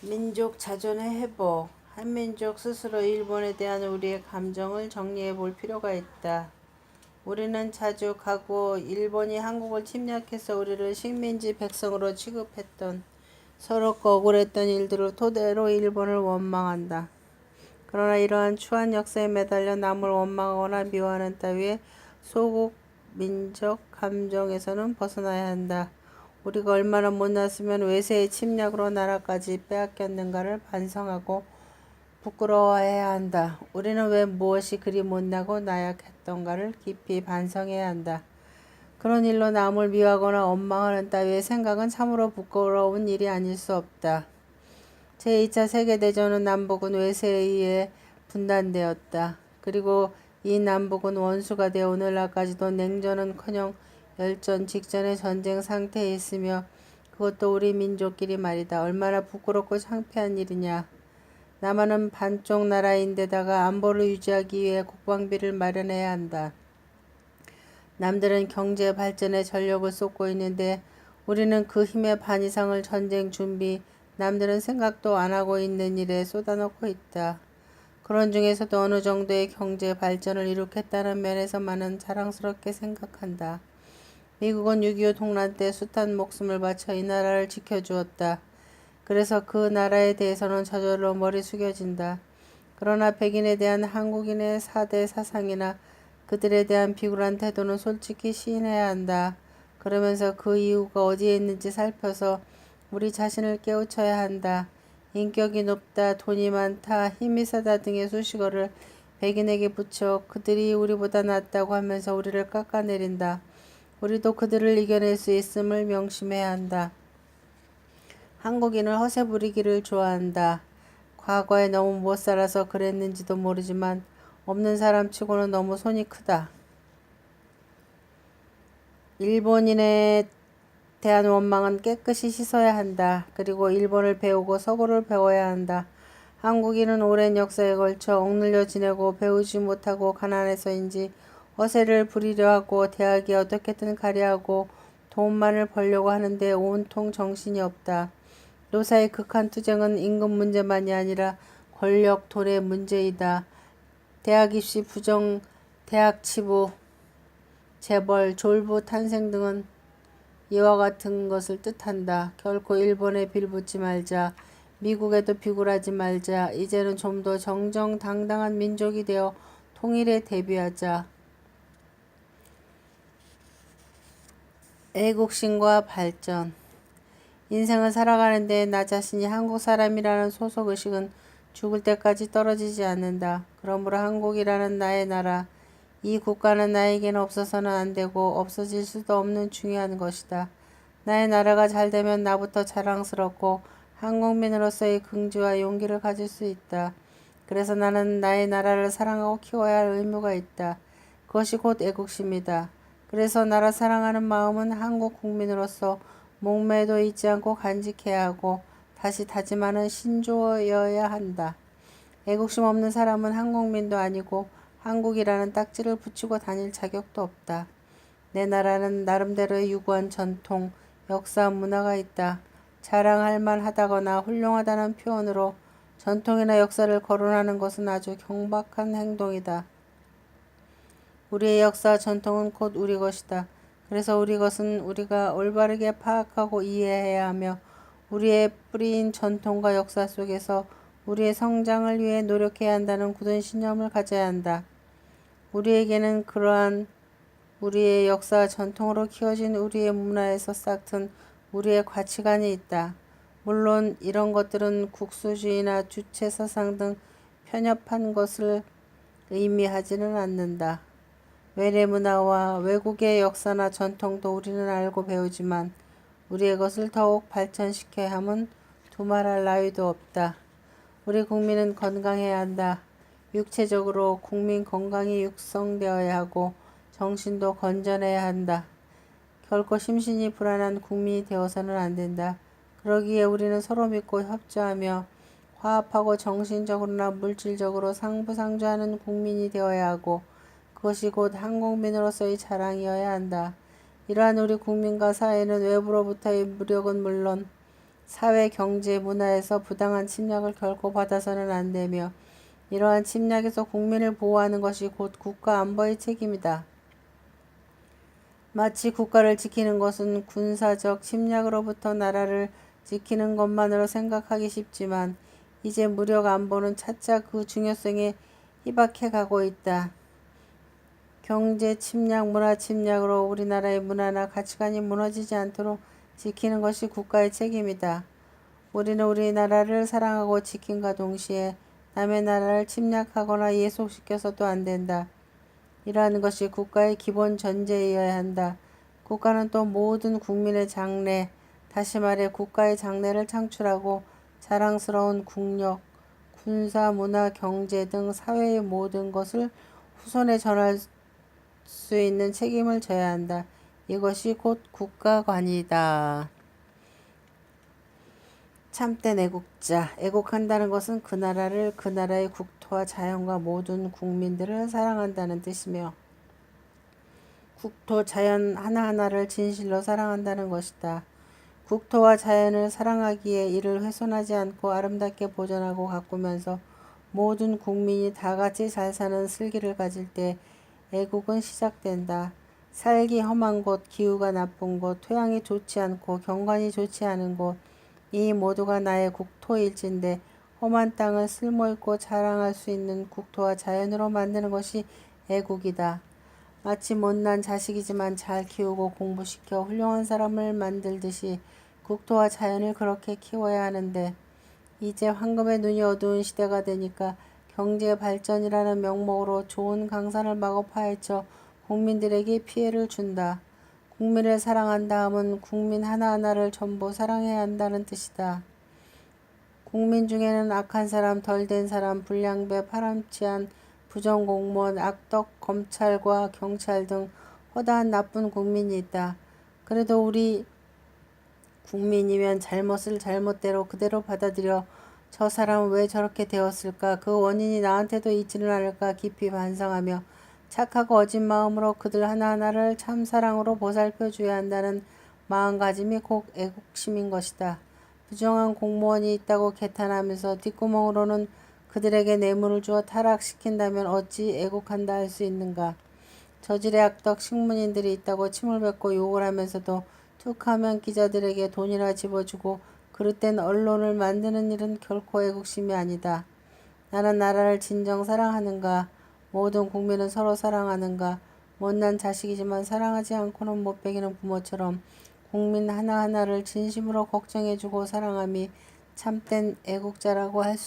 민족 자존의 회복. 한민족 스스로 일본에 대한 우리의 감정을 정리해 볼 필요가 있다. 우리는 자주 과거 일본이 한국을 침략해서 우리를 식민지 백성으로 취급했던 서럽고 억울했던 일들을 토대로 일본을 원망한다. 그러나 이러한 추한 역사에 매달려 남을 원망하거나 미워하는 따위의 소국 민족 감정에서는 벗어나야 한다. 우리가 얼마나 못났으면 외세의 침략으로 나라까지 빼앗겼는가를 반성하고 부끄러워해야 한다. 우리는 왜 무엇이 그리 못나고 나약했던가를 깊이 반성해야 한다. 그런 일로 남을 미워하거나 원망하는 따위의 생각은 참으로 부끄러운 일이 아닐 수 없다. 제2차 세계대전은 남북은 외세에 의해 분단되었다. 그리고 이 남북은 원수가 되어 오늘날까지도 냉전은커녕 열전 직전의 전쟁 상태에 있으며 그것도 우리 민족끼리 말이다. 얼마나 부끄럽고 창피한 일이냐. 남한은 반쪽 나라인데다가 안보를 유지하기 위해 국방비를 마련해야 한다. 남들은 경제 발전에 전력을 쏟고 있는데 우리는 그 힘의 반 이상을 전쟁 준비, 남들은 생각도 안 하고 있는 일에 쏟아넣고 있다. 그런 중에서도 어느 정도의 경제 발전을 이룩했다는 면에서만은 자랑스럽게 생각한다. 미국은 6.25 동란 때 숱한 목숨을 바쳐 이 나라를 지켜주었다. 그래서 그 나라에 대해서는 저절로 머리 숙여진다. 그러나 백인에 대한 한국인의 사대 사상이나 그들에 대한 비굴한 태도는 솔직히 시인해야 한다. 그러면서 그 이유가 어디에 있는지 살펴서 우리 자신을 깨우쳐야 한다. 인격이 높다, 돈이 많다, 힘이 세다 등의 수식어를 백인에게 붙여 그들이 우리보다 낫다고 하면서 우리를 깎아내린다. 우리도 그들을 이겨낼 수 있음을 명심해야 한다. 한국인은 허세 부리기를 좋아한다. 과거에 너무 못 살아서 그랬는지도 모르지만 없는 사람치고는 너무 손이 크다. 일본인에 대한 원망은 깨끗이 씻어야 한다. 그리고 일본을 배우고 서구를 배워야 한다. 한국인은 오랜 역사에 걸쳐 억눌려 지내고 배우지 못하고 가난해서인지 허세를 부리려 하고 대학에 어떻게든 가려하고 돈만을 벌려고 하는데 온통 정신이 없다. 노사의 극한 투쟁은 임금 문제만이 아니라 권력, 돈의 문제이다. 대학 입시 부정, 대학 치부, 재벌, 졸부 탄생 등은 이와 같은 것을 뜻한다. 결코 일본에 빌붙지 말자. 미국에도 비굴하지 말자. 이제는 좀 더 정정당당한 민족이 되어 통일에 대비하자. 애국심과 발전. 인생을 살아가는데 나 자신이 한국 사람이라는 소속의식은 죽을 때까지 떨어지지 않는다. 그러므로 한국이라는 나의 나라, 이 국가는 나에게는 없어서는 안 되고 없어질 수도 없는 중요한 것이다. 나의 나라가 잘 되면 나부터 자랑스럽고 한국민으로서의 긍지와 용기를 가질 수 있다. 그래서 나는 나의 나라를 사랑하고 키워야 할 의무가 있다. 그것이 곧 애국심이다. 그래서 나라 사랑하는 마음은 한국 국민으로서 목매도 잊지 않고 간직해야 하고 다시 다짐하는 신조여야 한다. 애국심 없는 사람은 한국민도 아니고 한국이라는 딱지를 붙이고 다닐 자격도 없다. 내 나라는 나름대로의 유구한 전통, 역사, 문화가 있다. 자랑할 만하다거나 훌륭하다는 표현으로 전통이나 역사를 거론하는 것은 아주 경박한 행동이다. 우리의 역사, 전통은 곧 우리 것이다. 그래서 우리 것은 우리가 올바르게 파악하고 이해해야 하며 우리의 뿌리인 전통과 역사 속에서 우리의 성장을 위해 노력해야 한다는 굳은 신념을 가져야 한다. 우리에게는 그러한 우리의 역사 전통으로 키워진 우리의 문화에서 싹튼 우리의 가치관이 있다. 물론 이런 것들은 국수주의나 주체사상 등 편협한 것을 의미하지는 않는다. 외래 문화와 외국의 역사나 전통도 우리는 알고 배우지만 우리의 것을 더욱 발전시켜야 함은 두말할 나위도 없다. 우리 국민은 건강해야 한다. 육체적으로 국민 건강이 육성되어야 하고 정신도 건전해야 한다. 결코 심신이 불안한 국민이 되어서는 안 된다. 그러기에 우리는 서로 믿고 협조하며 화합하고 정신적으로나 물질적으로 상부상조하는 국민이 되어야 하고 그것이 곧 한국민으로서의 자랑이어야 한다. 이러한 우리 국민과 사회는 외부로부터의 무력은 물론 사회, 경제, 문화에서 부당한 침략을 결코 받아서는 안 되며 이러한 침략에서 국민을 보호하는 것이 곧 국가 안보의 책임이다. 마치 국가를 지키는 것은 군사적 침략으로부터 나라를 지키는 것만으로 생각하기 쉽지만 이제 무력 안보는 차차 그 중요성에 희박해 가고 있다. 경제 침략, 문화 침략으로 우리나라의 문화나 가치관이 무너지지 않도록 지키는 것이 국가의 책임이다. 우리는 우리나라를 사랑하고 지킴과 동시에 남의 나라를 침략하거나 예속시켜서도 안 된다. 이러한 것이 국가의 기본 전제이어야 한다. 국가는 또 모든 국민의 장래, 다시 말해 국가의 장래를 창출하고 자랑스러운 국력, 군사, 문화, 경제 등 사회의 모든 것을 후손에 전할 수 있는 책임을 져야 한다. 이것이 곧 국가관이다. 참된 애국자. 애국한다는 것은 그 나라를, 그 나라의 국토와 자연과 모든 국민들을 사랑한다는 뜻이며 국토, 자연 하나하나를 진실로 사랑한다는 것이다. 국토와 자연을 사랑하기에 이를 훼손하지 않고 아름답게 보존하고 가꾸면서 모든 국민이 다 같이 잘 사는 슬기를 가질 때 애국은 시작된다. 살기 험한 곳, 기후가 나쁜 곳, 토양이 좋지 않고 경관이 좋지 않은 곳, 이 모두가 나의 국토일진데 험한 땅을 쓸모있고 자랑할 수 있는 국토와 자연으로 만드는 것이 애국이다. 마치 못난 자식이지만 잘 키우고 공부시켜 훌륭한 사람을 만들듯이 국토와 자연을 그렇게 키워야 하는데 이제 황금의 눈이 어두운 시대가 되니까 경제 발전이라는 명목으로 좋은 강산을 마구 파헤쳐 국민들에게 피해를 준다. 국민을 사랑한다 함은 국민 하나하나를 전부 사랑해야 한다는 뜻이다. 국민 중에는 악한 사람, 덜된 사람, 불량배, 파렴치한 부정공무원, 악덕 검찰과 경찰 등 허다한 나쁜 국민이 있다. 그래도 우리 국민이면 잘못을 잘못대로 그대로 받아들여 저 사람은 왜 저렇게 되었을까? 그 원인이 나한테도 있지는 않을까? 깊이 반성하며 착하고 어진 마음으로 그들 하나하나를 참 사랑으로 보살펴 줘야 한다는 마음가짐이 곧 애국심인 것이다. 부정한 공무원이 있다고 개탄하면서 뒷구멍으로는 그들에게 뇌물을 주어 타락시킨다면 어찌 애국한다 할 수 있는가? 저질의 악덕 식문인들이 있다고 침을 뱉고 욕을 하면서도 툭하면 기자들에게 돈이나 집어주고 그릇된 언론을 만드는 일은 결코 애국심이 아니다. 나는 나라를 진정 사랑하는가? 모든 국민은 서로 사랑하는가? 못난 자식이지만 사랑하지 않고는 못 배기는 부모처럼 국민 하나하나를 진심으로 걱정해주고 사랑함이 참된 애국자라고 할 수